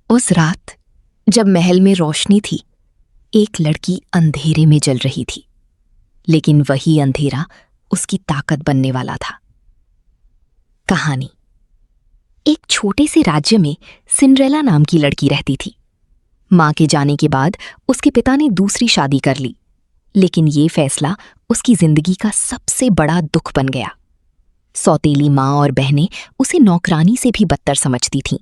उस रात जब महल में रोशनी थी, एक लड़की अंधेरे में जल रही थी, लेकिन वही अंधेरा उसकी ताकत बनने वाला था। कहानी। एक छोटे से राज्य में सिंड्रेला नाम की लड़की रहती थी। मां के जाने के बाद उसके पिता ने दूसरी शादी कर ली, लेकिन ये फैसला उसकी जिंदगी का सबसे बड़ा दुख बन गया। सौतेली मां और बहनें उसे नौकरानी से भी बदतर समझती थीं।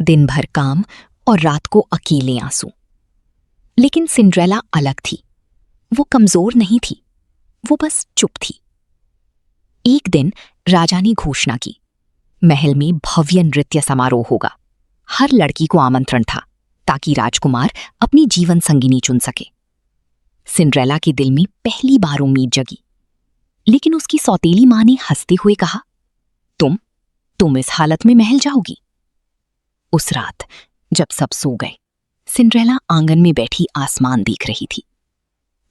दिन भर काम और रात को अकेले आंसू। लेकिन सिंड्रेला अलग थी। वो कमजोर नहीं थी, वो बस चुप थी। एक दिन राजा ने घोषणा की, महल में भव्य नृत्य समारोह होगा। हर लड़की को आमंत्रण था ताकि राजकुमार अपनी जीवन संगिनी चुन सके। सिंड्रेला के दिल में पहली बार उम्मीद जगी, लेकिन उसकी सौतेली मां ने हंसते हुए कहा, तुम इस हालत में महल जाओगी। उस रात जब सब सो गए, सिंड्रेला आंगन में बैठी आसमान देख रही थी।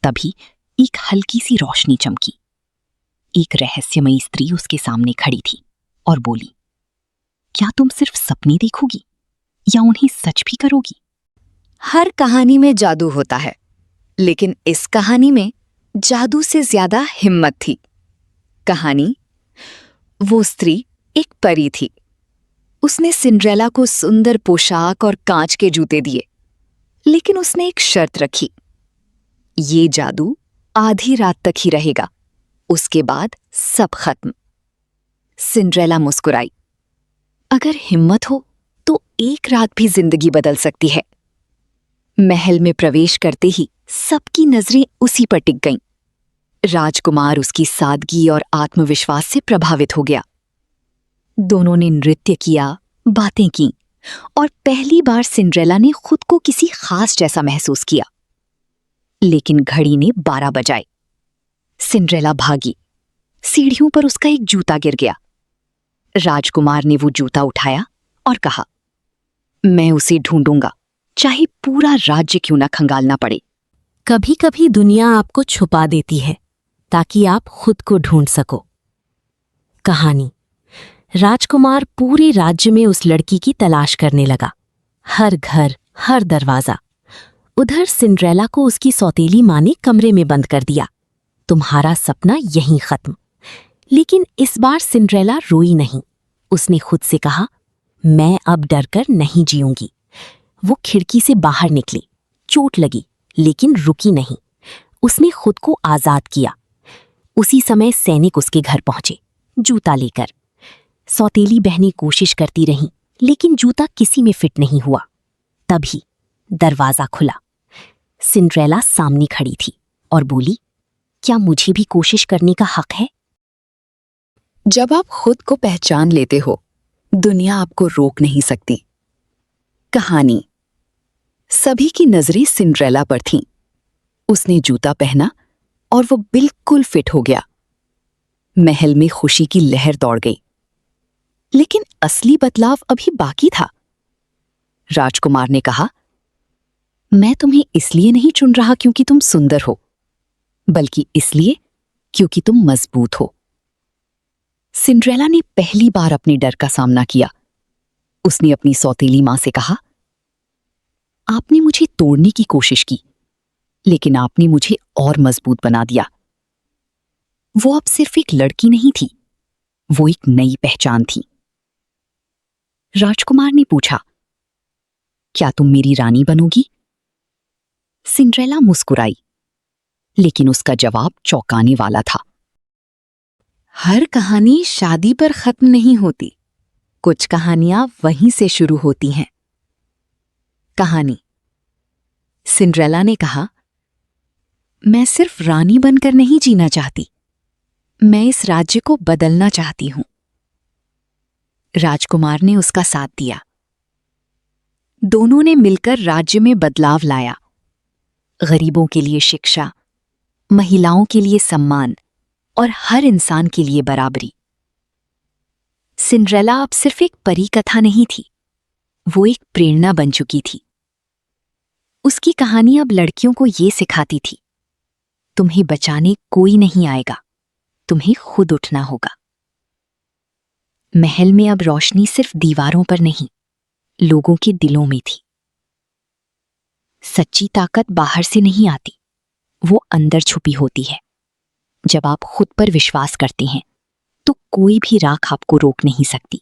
तभी एक हल्की सी रोशनी चमकी। एक रहस्यमयी स्त्री उसके सामने खड़ी थी और बोली, क्या तुम सिर्फ सपने देखोगी या उन्हें सच भी करोगी? हर कहानी में जादू होता है, लेकिन इस कहानी में जादू से ज्यादा हिम्मत थी। कहानी। वो स्त्री एक परी थी। उसने सिंड्रेला को सुंदर पोशाक और कांच के जूते दिए, लेकिन उसने एक शर्त रखी, ये जादू आधी रात तक ही रहेगा, उसके बाद सब खत्म। सिंड्रेला मुस्कुराई, अगर हिम्मत हो तो एक रात भी जिंदगी बदल सकती है। महल में प्रवेश करते ही सबकी नजरें उसी पर टिक गईं। राजकुमार उसकी सादगी और आत्मविश्वास से प्रभावित हो गया। दोनों ने नृत्य किया, बातें की, और पहली बार सिंड्रेला ने खुद को किसी खास जैसा महसूस किया। लेकिन घड़ी ने 12 बजाए। सिंड्रेला भागी। सीढ़ियों पर उसका एक जूता गिर गया। राजकुमार ने वो जूता उठाया और कहा, मैं उसे ढूंढूंगा, चाहे पूरा राज्य क्यों ना खंगालना पड़े। कभी कभी दुनिया आपको छुपा देती है ताकि आप खुद को ढूंढ सको। कहानी। राजकुमार पूरे राज्य में उस लड़की की तलाश करने लगा। हर घर, हर दरवाजा। उधर सिंड्रेला को उसकी सौतेली मां ने कमरे में बंद कर दिया। तुम्हारा सपना यहीं खत्म। लेकिन इस बार सिंड्रेला रोई नहीं। उसने खुद से कहा, मैं अब डरकर नहीं जीऊंगी। वो खिड़की से बाहर निकली। चोट लगी, लेकिन रुकी नहीं। उसने खुद को आजाद किया। उसी समय सैनिक उसके घर पहुंचे, जूता लेकर। सौतेली बहनें कोशिश करती रहीं, लेकिन जूता किसी में फिट नहीं हुआ। तभी दरवाजा खुला। सिंड्रेला सामने खड़ी थी और बोली, क्या मुझे भी कोशिश करने का हक है? जब आप खुद को पहचान लेते हो, दुनिया आपको रोक नहीं सकती। कहानी। सभी की नजरें सिंड्रेला पर थीं। उसने जूता पहना और वो बिल्कुल फिट हो गया। महल में खुशी की लहर दौड़ गई। लेकिन असली बदलाव अभी बाकी था। राजकुमार ने कहा, मैं तुम्हें इसलिए नहीं चुन रहा क्योंकि तुम सुंदर हो, बल्कि इसलिए क्योंकि तुम मजबूत हो। सिंड्रेला ने पहली बार अपने डर का सामना किया। उसने अपनी सौतेली मां से कहा, आपने मुझे तोड़ने की कोशिश की, लेकिन आपने मुझे और मजबूत बना दिया। वो अब सिर्फ एक लड़की नहीं थी, वो एक नई पहचान थी। राजकुमार ने पूछा, क्या तुम मेरी रानी बनोगी? सिंड्रेला मुस्कुराई, लेकिन उसका जवाब चौंकाने वाला था। हर कहानी शादी पर खत्म नहीं होती। कुछ कहानियां वहीं से शुरू होती हैं। कहानी। सिंड्रेला ने कहा, मैं सिर्फ रानी बनकर नहीं जीना चाहती, मैं इस राज्य को बदलना चाहती हूं। राजकुमार ने उसका साथ दिया। दोनों ने मिलकर राज्य में बदलाव लाया। गरीबों के लिए शिक्षा, महिलाओं के लिए सम्मान और हर इंसान के लिए बराबरी। सिंड्रेला अब सिर्फ एक परी कथा नहीं थी, वो एक प्रेरणा बन चुकी थी। उसकी कहानी अब लड़कियों को ये सिखाती थी, तुम्हें बचाने कोई नहीं आएगा, तुम्हें खुद उठना होगा। महल में अब रोशनी सिर्फ दीवारों पर नहीं, लोगों के दिलों में थी। सच्ची ताकत बाहर से नहीं आती, वो अंदर छुपी होती है। जब आप खुद पर विश्वास करते हैं तो कोई भी राख आपको रोक नहीं सकती।